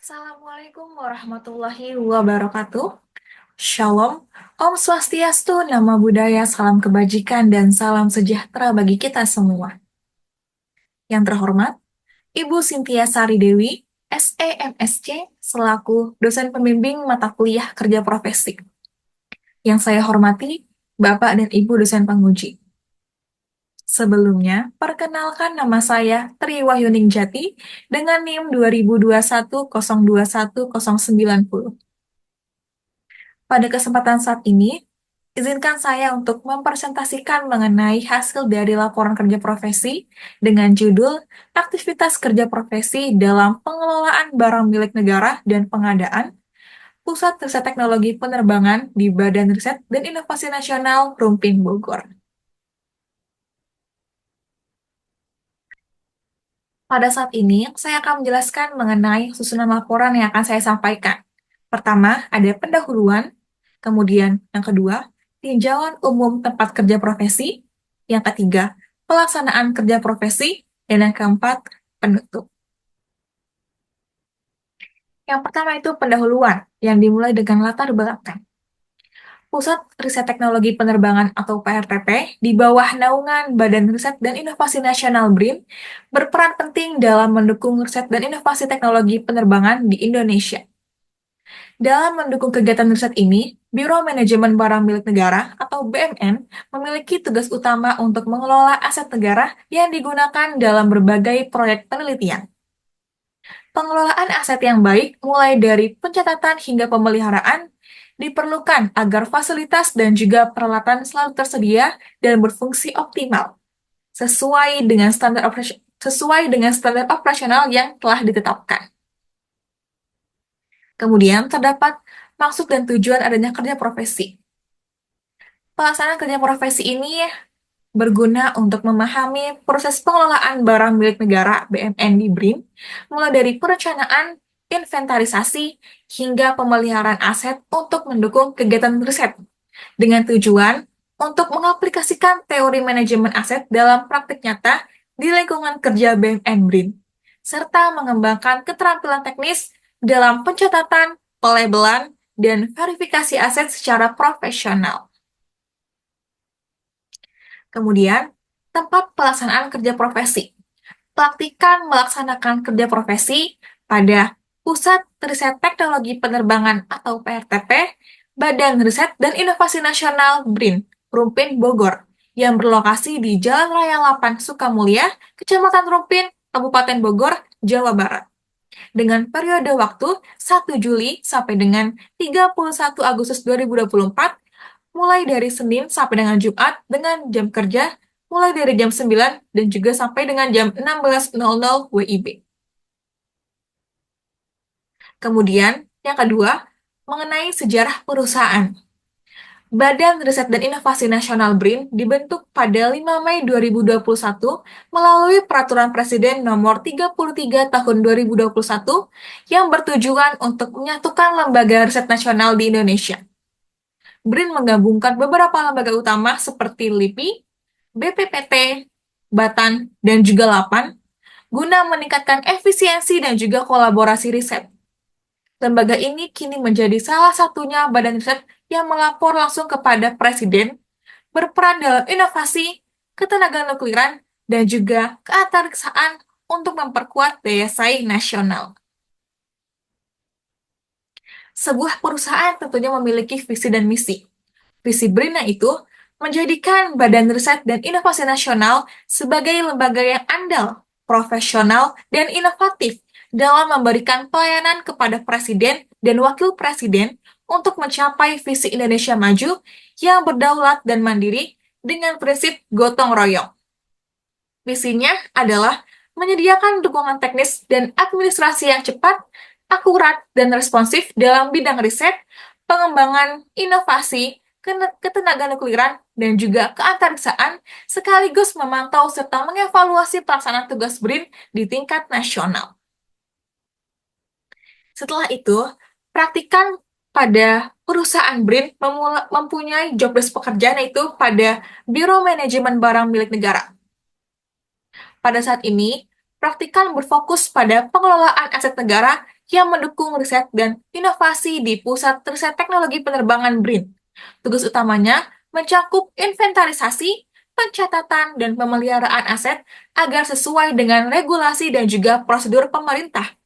Assalamualaikum warahmatullahi wabarakatuh. Shalom, Om Swastiastu, Nama Budaya, Salam Kebajikan, dan salam sejahtera bagi kita semua. Yang terhormat, Ibu Cynthia Sari Dewi, SEMSC, selaku dosen pembimbing mata kuliah kerja profesi. Yang saya hormati, Bapak dan Ibu dosen penguji. Sebelumnya, perkenalkan nama saya Tri Wahyuning Jati dengan NIM 2021021090. Pada kesempatan saat ini, izinkan saya untuk mempresentasikan mengenai hasil dari laporan kerja profesi dengan judul Aktivitas Kerja Profesi dalam Pengelolaan Barang Milik Negara dan Pengadaan Pusat Riset Teknologi Penerbangan di Badan Riset dan Inovasi Nasional Rumpin Bogor. Pada saat ini, saya akan menjelaskan mengenai susunan laporan yang akan saya sampaikan. Pertama, ada pendahuluan, kemudian yang kedua, tinjauan umum tempat kerja profesi, yang ketiga, pelaksanaan kerja profesi, dan yang keempat, penutup. Yang pertama itu pendahuluan, yang dimulai dengan latar belakang. Pusat Riset Teknologi Penerbangan atau PRTP di bawah naungan Badan Riset dan Inovasi Nasional BRIN berperan penting dalam mendukung riset dan inovasi teknologi penerbangan di Indonesia. Dalam mendukung kegiatan riset ini, Biro Manajemen Barang Milik Negara atau BMN memiliki tugas utama untuk mengelola aset negara yang digunakan dalam berbagai proyek penelitian. Pengelolaan aset yang baik, mulai dari pencatatan hingga pemeliharaan, diperlukan agar fasilitas dan juga peralatan selalu tersedia dan berfungsi optimal, sesuai dengan standar operasional yang telah ditetapkan. Kemudian, terdapat maksud dan tujuan adanya kerja profesi. Pelaksanaan kerja profesi ini berguna untuk memahami proses pengelolaan barang milik negara BMN di BRIN, mulai dari perencanaan, inventarisasi, hingga pemeliharaan aset untuk mendukung kegiatan riset, dengan tujuan untuk mengaplikasikan teori manajemen aset dalam praktik nyata di lingkungan kerja BMN BRIN, serta mengembangkan keterampilan teknis dalam pencatatan, pelabelan, dan verifikasi aset secara profesional. Kemudian, tempat pelaksanaan kerja profesi. Praktikan melaksanakan kerja profesi pada Pusat Riset Teknologi Penerbangan atau PRTP, Badan Riset dan Inovasi Nasional BRIN, Rumpin Bogor, yang berlokasi di Jalan Raya 8 Sukamulya, Kecamatan Rumpin, Kabupaten Bogor, Jawa Barat. Dengan periode waktu 1 Juli sampai dengan 31 Agustus 2024, mulai dari Senin sampai dengan Jumat dengan jam kerja mulai dari jam 9 dan juga sampai dengan jam 16.00 WIB. Kemudian, yang kedua, mengenai sejarah perusahaan. Badan Riset dan Inovasi Nasional BRIN dibentuk pada 5 Mei 2021 melalui Peraturan Presiden Nomor 33 Tahun 2021 yang bertujuan untuk menyatukan lembaga riset nasional di Indonesia. BRIN menggabungkan beberapa lembaga utama seperti LIPI, BPPT, Batan, dan juga LAPAN, guna meningkatkan efisiensi dan juga kolaborasi riset. Lembaga ini kini menjadi salah satunya badan riset yang melapor langsung kepada Presiden, berperan dalam inovasi, ketenagaan nukliran, dan juga keantariksaan untuk memperkuat daya saing nasional. Sebuah perusahaan tentunya memiliki visi dan misi. Visi BRIN itu menjadikan Badan Riset dan Inovasi Nasional sebagai lembaga yang andal, profesional, dan inovatif dalam memberikan pelayanan kepada Presiden dan Wakil Presiden untuk mencapai visi Indonesia maju yang berdaulat dan mandiri dengan prinsip gotong royong. Visinya adalah menyediakan dukungan teknis dan administrasi yang cepat, akurat, dan responsif dalam bidang riset, pengembangan inovasi, ketenagaan nukliran, dan juga keantariksaan, sekaligus memantau serta mengevaluasi pelaksanaan tugas BRIN di tingkat nasional. Setelah itu, praktikan pada perusahaan BRIN mempunyai jobdesk pekerjaan yaitu pada Biro Manajemen Barang Milik Negara. Pada saat ini, praktikan berfokus pada pengelolaan aset negara yang mendukung riset dan inovasi di Pusat Riset Teknologi Penerbangan BRIN. Tugas utamanya mencakup inventarisasi, pencatatan, dan pemeliharaan aset agar sesuai dengan regulasi dan juga prosedur pemerintah.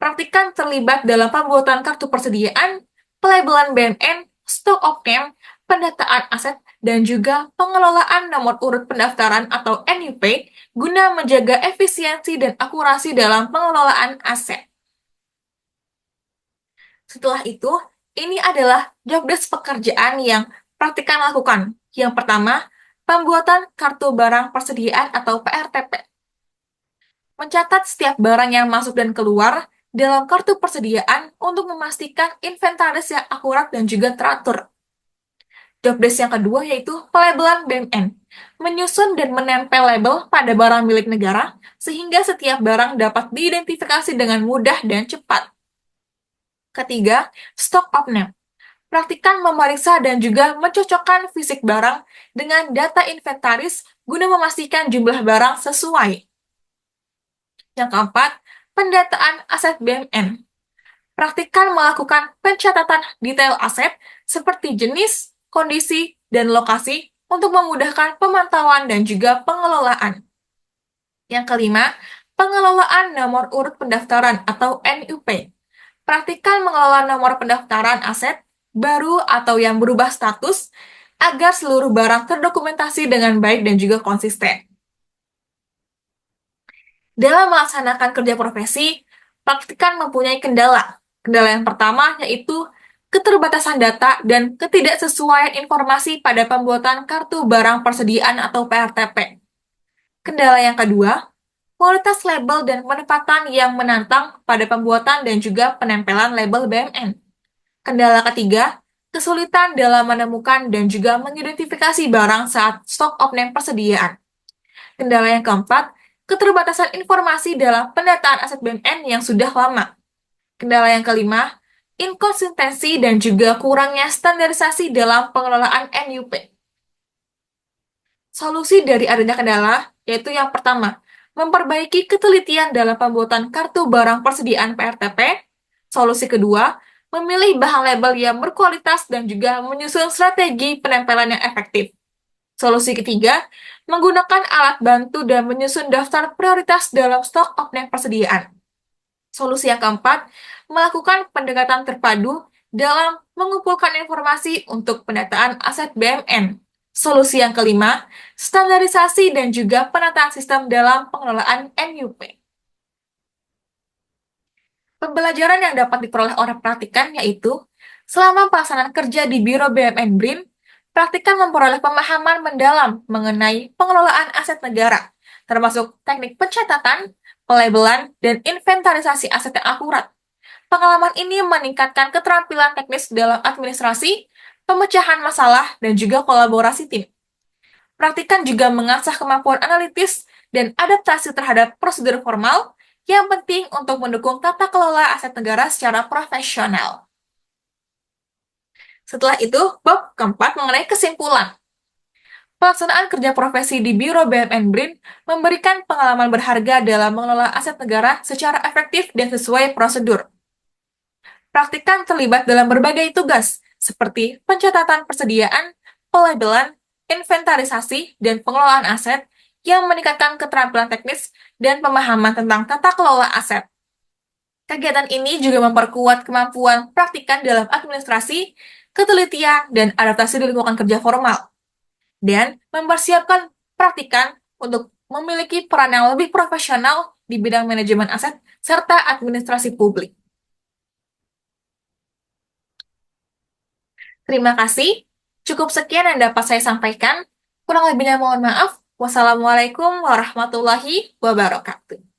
Praktikan terlibat dalam pembuatan kartu persediaan, pelabelan BMN, stok opname, pendataan aset, dan juga pengelolaan nomor urut pendaftaran atau NUP guna menjaga efisiensi dan akurasi dalam pengelolaan aset. Setelah itu, ini adalah jobdesk pekerjaan yang praktikan lakukan. Yang pertama, pembuatan kartu barang persediaan atau PRTP. Mencatat setiap barang yang masuk dan keluar dalam kartu persediaan untuk memastikan inventaris yang akurat dan juga teratur. Jobdesk yang kedua yaitu pelabelan BMN. Menyusun dan menempel label pada barang milik negara sehingga setiap barang dapat diidentifikasi dengan mudah dan cepat. Ketiga, stok opname. Praktikan memeriksa dan juga mencocokkan fisik barang dengan data inventaris guna memastikan jumlah barang sesuai. Yang keempat, pendataan aset BMN. Praktikan melakukan pencatatan detail aset seperti jenis, kondisi, dan lokasi untuk memudahkan pemantauan dan juga pengelolaan. Yang kelima, pengelolaan nomor urut pendaftaran atau NUP. Praktikan mengelola nomor pendaftaran aset baru atau yang berubah status agar seluruh barang terdokumentasi dengan baik dan juga konsisten. Dalam melaksanakan kerja profesi, praktikan mempunyai kendala. Kendala yang pertama yaitu keterbatasan data dan ketidaksesuaian informasi pada pembuatan kartu barang persediaan atau PRTP. Kendala yang kedua, kualitas label dan penempatan yang menantang pada pembuatan dan juga penempelan label BMN. Kendala ketiga, kesulitan dalam menemukan dan juga mengidentifikasi barang saat stok opname persediaan. Kendala yang keempat, keterbatasan informasi dalam pendataan aset BMN yang sudah lama. Kendala yang kelima, inkonsistensi dan juga kurangnya standarisasi dalam pengelolaan NUP. Solusi dari adanya kendala yaitu yang pertama, memperbaiki ketelitian dalam pembuatan kartu barang persediaan PRTP. Solusi kedua, memilih bahan label yang berkualitas dan juga menyusun strategi penempelan yang efektif. Solusi ketiga, menggunakan alat bantu dan menyusun daftar prioritas dalam stok opname persediaan. Solusi yang keempat, melakukan pendekatan terpadu dalam mengumpulkan informasi untuk pendataan aset BMN. Solusi yang kelima, standarisasi dan juga penataan sistem dalam pengelolaan NUP. Pembelajaran yang dapat diperoleh orang praktikan yaitu, selama pelaksanaan kerja di Biro BUMN BRIN, praktikan memperoleh pemahaman mendalam mengenai pengelolaan aset negara, termasuk teknik pencatatan, pelabelan, dan inventarisasi aset yang akurat. Pengalaman ini meningkatkan keterampilan teknis dalam administrasi, pemecahan masalah, dan juga kolaborasi tim. Praktikan juga mengasah kemampuan analitis dan adaptasi terhadap prosedur formal yang penting untuk mendukung tata kelola aset negara secara profesional. Setelah itu, bab keempat mengenai kesimpulan. Pelaksanaan kerja profesi di Biro BUMN BRIN memberikan pengalaman berharga dalam mengelola aset negara secara efektif dan sesuai prosedur. Praktikan terlibat dalam berbagai tugas, seperti pencatatan persediaan, pelabelan, inventarisasi, dan pengelolaan aset yang meningkatkan keterampilan teknis dan pemahaman tentang tata kelola aset. Kegiatan ini juga memperkuat kemampuan praktikan dalam administrasi, ketelitian, dan adaptasi di lingkungan kerja formal, dan mempersiapkan praktikan untuk memiliki peran yang lebih profesional di bidang manajemen aset serta administrasi publik. Terima kasih. Cukup sekian yang dapat saya sampaikan. Kurang lebihnya mohon maaf. Wassalamualaikum warahmatullahi wabarakatuh.